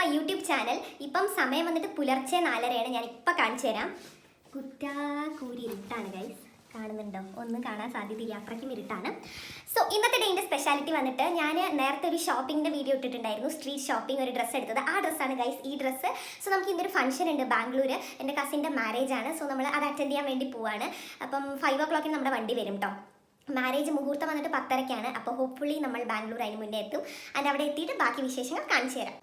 My YouTube channel. ഇപ്പം സമയം വന്നിട്ട് പുലർച്ചെ 4:30 ഞാൻ ഇപ്പം കാണിച്ചു തരാം. കുറ്റാക്കൂരി ഇരുട്ടാണ് ഗൈസ്, കാണുന്നുണ്ടോ? ഒന്നും കാണാൻ സാധ്യതയില്ല, അത്രയ്ക്കും ഇരുട്ടാണ്. സോ ഇന്നത്തെ ഡേയുടെ സ്പെഷ്യാലിറ്റി വന്നിട്ട് ഞാൻ നേരത്തെ ഒരു ഷോപ്പിങ്ങിൻ്റെ വീഡിയോ ഇട്ടിട്ടുണ്ടായിരുന്നു, സ്ട്രീറ്റ് ഷോപ്പിംഗ്, ഒരു ഡ്രസ്സ് എടുത്തത്. ആ ഡ്രസ്സാണ് ഗൈസ് ഈ ഡ്രസ്സ്. സോ നമുക്ക് ഇന്നൊരു ഫംഗ്ഷൻ ഉണ്ട് ബാംഗ്ലൂർ, എൻ്റെ കസിൻ്റെ മാരേജ് ആണ്. സോ നമ്മൾ അത് അറ്റൻഡ് ചെയ്യാൻ വേണ്ടി പോവാണ്. അപ്പം 5 o'clock നമ്മുടെ വണ്ടി വരും കേട്ടോ. മാരേജ് മുഹൂർത്തം വന്നിട്ട് 10:30 അപ്പോൾ ഹോപ്പ്ഫുള്ളി നമ്മൾ ബാംഗ്ലൂർ അതിന് മുന്നേ എത്തും. ആൻഡ് അവിടെ എത്തിയിട്ട് ബാക്കി വിശേഷങ്ങൾ കാണിച്ചു തരാം.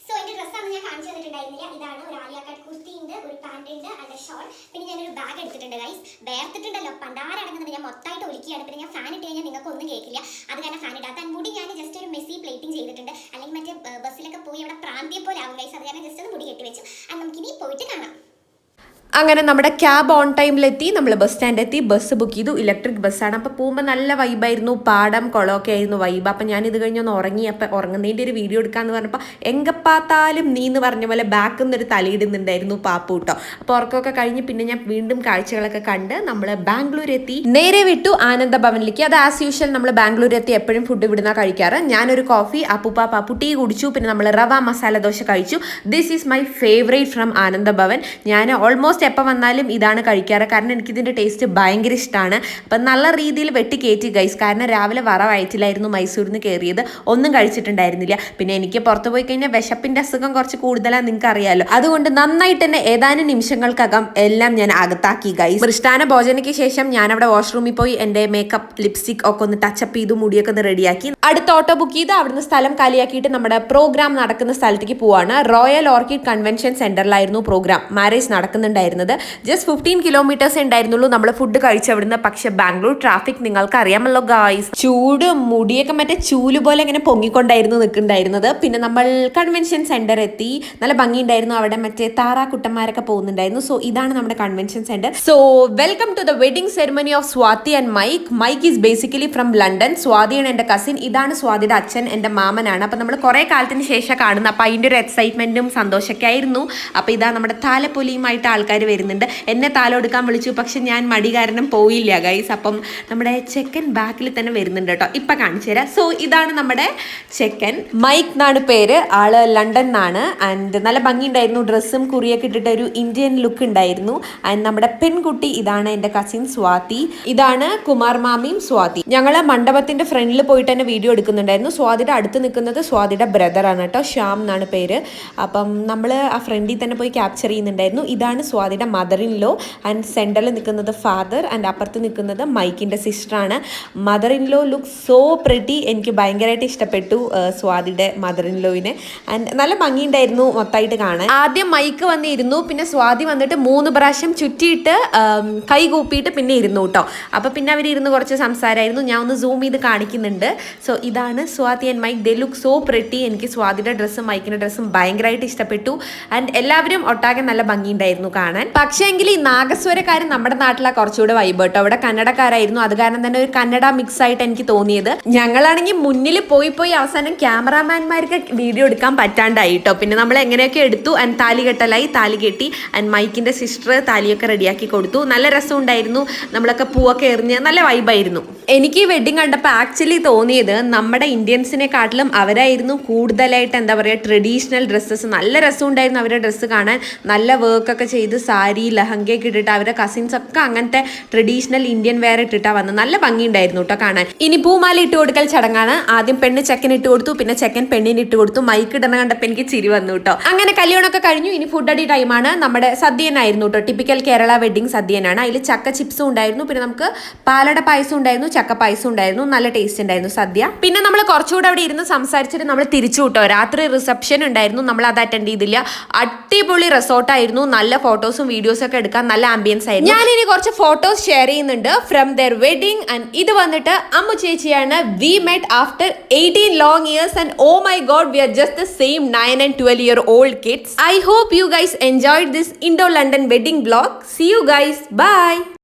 സോ എൻ്റെ ഡ്രസ്സാണ് ഞാൻ കാണിച്ചു തന്നിട്ടുണ്ടായിരുന്നില്ല. ഇതാണ് ഒരു ആലിയ കട്ട് കുർത്തി ഉണ്ട്, ഒരു പാൻറ് ഉണ്ട്, അതിൻ്റെ ഷോൾ, പിന്നെ ഞാനൊരു ബാഗ് എടുത്തിട്ടുണ്ട് ഗൈസ്. വേർത്തിട്ടുണ്ടല്ലോ, പണ്ടാരടങ്ങുന്നത് ഞാൻ മൊത്തമായിട്ട് ഒലിക്കുകയാണ്. പിന്നെ ഞാൻ ഫാൻ ഇട്ട് കഴിഞ്ഞാൽ നിങ്ങൾക്ക് ഒന്നും കേൾക്കില്ല, അത് കാരണം ഫാൻ ഇടാത്ത. മുടി ഞാൻ ജസ്റ്റ് ഒരു മെസ്സി പ്ലേറ്റിംഗ് ചെയ്തിട്ടുണ്ട്, അല്ലെങ്കിൽ മറ്റേ ബസ്സിലൊക്കെ പോയി അവിടെ പ്രാന്തിയെ പോലെ ആവും ഗൈസ്, അത് കാരണം ജസ്റ്റ് ഒന്ന് മുടി കെട്ടി വെച്ചു. അത് നമുക്കിനി പോയിട്ട് കാണാം. അങ്ങനെ നമ്മുടെ ക്യാബ് ഓൺ ടൈമിലെത്തി, നമ്മൾ ബസ് സ്റ്റാൻഡിലെത്തി, ബസ് ബുക്ക് ചെയ്തു. ഇലക്ട്രിക് ബസ്സാണ്. അപ്പോൾ പോകുമ്പോൾ നല്ല വൈബായിരുന്നു, പാടം കുളമൊക്കെ ആയിരുന്നു വൈബ്. അപ്പം ഞാനിത് കഴിഞ്ഞൊന്ന് ഉറങ്ങി. അപ്പം ഉറങ്ങുന്നതിൻ്റെ ഒരു വീഡിയോ എടുക്കാമെന്ന് പറഞ്ഞപ്പോൾ എങ്കപ്പാത്താലും നീ എന്ന് പറഞ്ഞ പോലെ ബാക്കിൽ നിന്നൊരു തലയിടുന്നുണ്ടായിരുന്നു പാപ്പു കേട്ടോ. അപ്പോൾ ഉറക്കമൊക്കെ കഴിഞ്ഞ് പിന്നെ ഞാൻ വീണ്ടും കാഴ്ചകളൊക്കെ കണ്ട് നമ്മൾ ബാംഗ്ലൂർ എത്തി. നേരെ വിട്ടു ആനന്ദ ഭവനിലേക്ക്. അത് ആസ് യൂഷ്വൽ നമ്മൾ ബാംഗ്ലൂർ എത്തി എപ്പോഴും ഫുഡ് ഇവിടുന്ന കഴിക്കാറ്. ഞാനൊരു കോഫി, പാപ്പു ടീ കുടിച്ചു. പിന്നെ നമ്മൾ റവ മസാല ദോശ കഴിച്ചു. This is my favourite from ആനന്ദ ഭവൻ. ഞാൻ ഓൾമോസ്റ്റ് എപ്പോൾ വന്നാലും ഇതാണ് കഴിക്കാറ്, കാരണം എനിക്കിതിൻ്റെ ടേസ്റ്റ് ഭയങ്കര ഇഷ്ടമാണ്. അപ്പം നല്ല രീതിയിൽ വെട്ടി കയറ്റി ഗൈസ്, കാരണം രാവിലെ വയറ്റിലായിരുന്നു മൈസൂരിൽ നിന്ന് കയറിയത്, ഒന്നും കഴിച്ചിട്ടുണ്ടായിരുന്നില്ല. പിന്നെ എനിക്ക് പുറത്ത് പോയി കഴിഞ്ഞാൽ വിശപ്പിൻ്റെ അസുഖം കുറച്ച് കൂടുതലാണ്, നിങ്ങൾക്ക് അറിയാമല്ലോ. അതുകൊണ്ട് നന്നായിട്ട് തന്നെ ഏതാനും നിമിഷങ്ങൾക്കകം എല്ലാം ഞാൻ അകത്താക്കി ഗൈസ്. മൃഷ്ടാന ഭോജനയ്ക്ക് ശേഷം ഞാൻ അവിടെ വാഷ്റൂമിൽ പോയി എൻ്റെ മേക്കപ്പ്, ലിപ്സ്റ്റിക് ഒക്കെ ഒന്ന് ടച്ചപ്പ് ചെയ്തു, മുടിയൊക്കെ ഒന്ന് റെഡിയാക്കി. അടുത്ത ഓട്ടോ ബുക്ക് ചെയ്ത് അവിടുന്ന് സ്ഥലം കാലിയാക്കിയിട്ട് നമ്മുടെ പ്രോഗ്രാം നടക്കുന്ന സ്ഥലത്തേക്ക് പോവാണ്. റോയൽ ഓർക്കിഡ് കൺവെൻഷൻ സെന്ററിലായിരുന്നു പ്രോഗ്രാം, മാരേജ് നടക്കുന്നുണ്ടായിരുന്നത്. ജസ്റ്റ് 15 കിലോമീറ്റേഴ്സ് ഉണ്ടായിരുന്നുള്ളൂ നമ്മൾ ഫുഡ് കഴിച്ചവിടുന്ന്. പക്ഷെ ബാംഗ്ലൂർ ട്രാഫിക് നിങ്ങൾക്ക് അറിയാമല്ലോ ഗായ്സ്, ചൂടും മുടിയൊക്കെ മറ്റേ ചൂല് പോലെ ഇങ്ങനെ പൊങ്ങിക്കൊണ്ടായിരുന്നു നിൽക്കുന്നുണ്ടായിരുന്നത്. പിന്നെ നമ്മൾ കൺവെൻഷൻ സെന്റർ എത്തി, നല്ല ഭംഗിയുണ്ടായിരുന്നു. അവിടെ മറ്റേ താറാക്കുട്ടന്മാരൊക്കെ പോകുന്നുണ്ടായിരുന്നു. സോ ഇതാണ് നമ്മുടെ convention centre. So welcome to the wedding ceremony of Swathi and Mike. Mike is basically from London. സ്വാതിയാണ് എൻ്റെ കസിൻ. ഇതാണ് സ്വാതിയുടെ അച്ഛൻ, എൻ്റെ മാമനാണ്. അപ്പം നമ്മൾ കുറേ കാലത്തിന് ശേഷം കാണുന്നത്. അപ്പം അതിൻ്റെ ഒരു എക്സൈറ്റ്മെന്റും സന്തോഷമൊക്കെ ആയിരുന്നു. അപ്പം ഇതാ നമ്മുടെ താലപ്പൊലിയുമായിട്ട് ആൾക്കാർ വരുന്നുണ്ട്. എന്നെ താലോടുക്കാൻ വിളിച്ചു, പക്ഷെ ഞാൻ മടി കാരണം പോയില്ല ഗൈസ്. അപ്പം നമ്മുടെ ചെക്കൻ ബാക്കിൽ തന്നെ വരുന്നുണ്ട് കേട്ടോ, ഇപ്പം കാണിച്ചു തരാം. സോ ഇതാണ് നമ്മുടെ ചെക്കൻ, മൈക്ക് എന്നാണ് പേര്. ആള് ലണ്ടൻ എന്നാണ്. ആൻഡ് നല്ല ഭംഗിയുണ്ടായിരുന്നു, ഡ്രസ്സും കുറിയൊക്കെ ഇട്ടിട്ട് ഒരു ഇന്ത്യൻ ലുക്ക് ഉണ്ടായിരുന്നു. ആൻഡ് നമ്മുടെ പെൺകുട്ടി ഇതാണ് എൻ്റെ കസിൻ സ്വാതി. ഇതാണ് കുമാർ മാമിയും സ്വാതി. ഞങ്ങൾ മണ്ഡപത്തിന്റെ ഫ്രണ്ടിൽ പോയിട്ട് തന്നെ വീഡിയോ എടുക്കുന്നുണ്ടായിരുന്നു. സ്വാതിയുടെ അടുത്ത് നിൽക്കുന്നത് സ്വാതിയുടെ ബ്രദറാണ് കേട്ടോ, ശ്യാം എന്നാണ് പേര്. അപ്പം നമ്മൾ ആ ഫ്രണ്ടിൽ തന്നെ പോയി ക്യാപ്ചർ ചെയ്യുന്നുണ്ടായിരുന്നു. ഇതാണ് സ്വാതിയുടെ മദർ ഇൻ ലോ. ആൻഡ് സെൻറ്ററിൽ നിൽക്കുന്നത് ഫാദർ, ആൻഡ് അപ്പുറത്ത് നിൽക്കുന്നത് മൈക്കിൻ്റെ സിസ്റ്ററാണ്. Mother in law look so pretty. എനിക്ക് ഭയങ്കരമായിട്ട് ഇഷ്ടപ്പെട്ടു സ്വാതിയുടെ മദർ ഇൻ ലോയിനെ. ആൻഡ് നല്ല ഭംഗിയുണ്ടായിരുന്നു മൊത്തമായിട്ട് കാണാൻ. ആദ്യം മൈക്ക് വന്നിരുന്നു, പിന്നെ സ്വാതി വന്നിട്ട് 3 പ്രാവശ്യം ചുറ്റിയിട്ട് കൈ കൂപ്പിയിട്ട് പിന്നെ ഇരുന്നു കേട്ടോ. അപ്പോൾ പിന്നെ അവരിരുന്ന് കുറച്ച് സംസാരമായിരുന്നു. ഞാൻ ഒന്ന് സൂം ചെയ്ത് കാണിക്കുന്നുണ്ട്. സോ ഇതാണ് Swathi and Mike. They look so pretty. എനിക്ക് സ്വാതിയുടെ ഡ്രസ്സും മൈക്കിൻ്റെ ഡ്രസ്സും ഭയങ്കരമായിട്ട് ഇഷ്ടപ്പെട്ടു. ആൻഡ് എല്ലാവരും ഒട്ടാകെ നല്ല ഭംഗിയുണ്ടായിരുന്നു കാണാൻ. പക്ഷേ എങ്കിൽ ഈ നാഗസ്വരക്കാർ നമ്മുടെ നാട്ടിലെ കുറച്ചുകൂടെ വൈബ് കേട്ടോ. അവിടെ കന്നഡക്കാരായിരുന്നു, അത് കാരണം തന്നെ ഒരു കന്നഡ മിക്സ് ആയിട്ട് എനിക്ക് തോന്നിയത്. ഞങ്ങളാണെങ്കിൽ മുന്നിൽ പോയി അവസാനം ക്യാമറാമാൻമാർക്ക് വീഡിയോ എടുക്കാൻ പറ്റാണ്ടായി കേട്ടോ. പിന്നെ നമ്മൾ എങ്ങനെയൊക്കെ എടുത്തു. ആൻഡ് താലി കെട്ടലായി, താലി കെട്ടി. ആൻഡ് മൈക്കിൻ്റെ സിസ്റ്റർ താലിയൊക്കെ റെഡിയാക്കി കൊടുത്തു. നല്ല രസം ഉണ്ടായിരുന്നു. നമ്മളൊക്കെ പൂവൊക്കെ എറിഞ്ഞ് നല്ല വൈബായിരുന്നു. എനിക്ക് ഈ വെഡിങ് കണ്ടപ്പോൾ ആക്ച്വലി തോന്നിയത് നമ്മുടെ ഇന്ത്യൻസിനെക്കാട്ടിലും അവരായിരുന്നു കൂടുതലായിട്ട് എന്താ പറയുക ട്രഡീഷണൽ ഡ്രസ്സസ്. നല്ല രസം ഉണ്ടായിരുന്നു അവരുടെ ഡ്രസ്സ് കാണാൻ. നല്ല വർക്കൊക്കെ ചെയ്ത് സാരി ലഹങ്കയൊക്കെ ഇട്ടിട്ട് അവരുടെ കസിൻസ് ഒക്കെ അങ്ങനത്തെ ട്രഡീഷണൽ ഇന്ത്യൻ വെയർ ഇട്ടിട്ടാണ് വന്നത്. നല്ല ഭംഗിയുണ്ടായിരുന്നു കേട്ടോ കാണാൻ. ഇനി പൂമാല ഇട്ട് കൊടുക്കൽ ചടങ്ങാണ്. ആദ്യം പെണ്ണ് ചെക്കന് ഇട്ട് കൊടുത്തു, പിന്നെ ചെക്കൻ പെണ്ണിന് ഇട്ട് കൊടുത്തു. മൈക്ക് ഇടണ കണ്ടപ്പോൾ എനിക്ക് ചിരി വന്നു കേട്ടോ. അങ്ങനെ കല്യാണമൊക്കെ കഴിഞ്ഞു. ഇനി ഫുഡ് അടി ടൈമാണ്. നമ്മുടെ സദ്യനായിരുന്നു കേട്ടോ, ടിപ്പിക്കൽ കേരള വെഡിങ് സദ്യനാണ്. അതിൽ ചക്ക ചിപ്സും ഉണ്ടായിരുന്നു, പിന്നെ നമുക്ക് പാലട പായസം ഉണ്ടായിരുന്നു, ചക്ക പായസം ഉണ്ടായിരുന്നു. നല്ല ടേസ്റ്റ് ഉണ്ടായിരുന്നു സദ്യ. പിന്നെ നമ്മൾ കുറച്ചുകൂടെ അവിടെ ഇരുന്ന് സംസാരിച്ചിട്ട് നമ്മൾ തിരിച്ചു കേട്ടോ. രാത്രി റിസപ്ഷൻ ഉണ്ടായിരുന്നു, നമ്മൾ അത് അറ്റൻഡ് ചെയ്തില്ല. അടിപൊളി റിസോർട്ടായിരുന്നു. നല്ല ഫോട്ടോസും വീഡിയോസും ഒക്കെ എടുക്കാൻ നല്ല ആംബിയൻസ് ആയിരുന്നു. ഞാനിനി കുറച്ച് ഫോട്ടോസ് ഷെയർ ചെയ്യുന്നുണ്ട് ഫ്രം ദെയർ വെഡിങ്. ആൻഡ് ഇത് വന്നിട്ട് അമ്മു ചേച്ചിയാണ്. We met after 18 long years and oh my god, we are just the same 9 and 12-year-old kids. I hope you guys enjoyed this Indo-London wedding vlog. See you guys. Bye.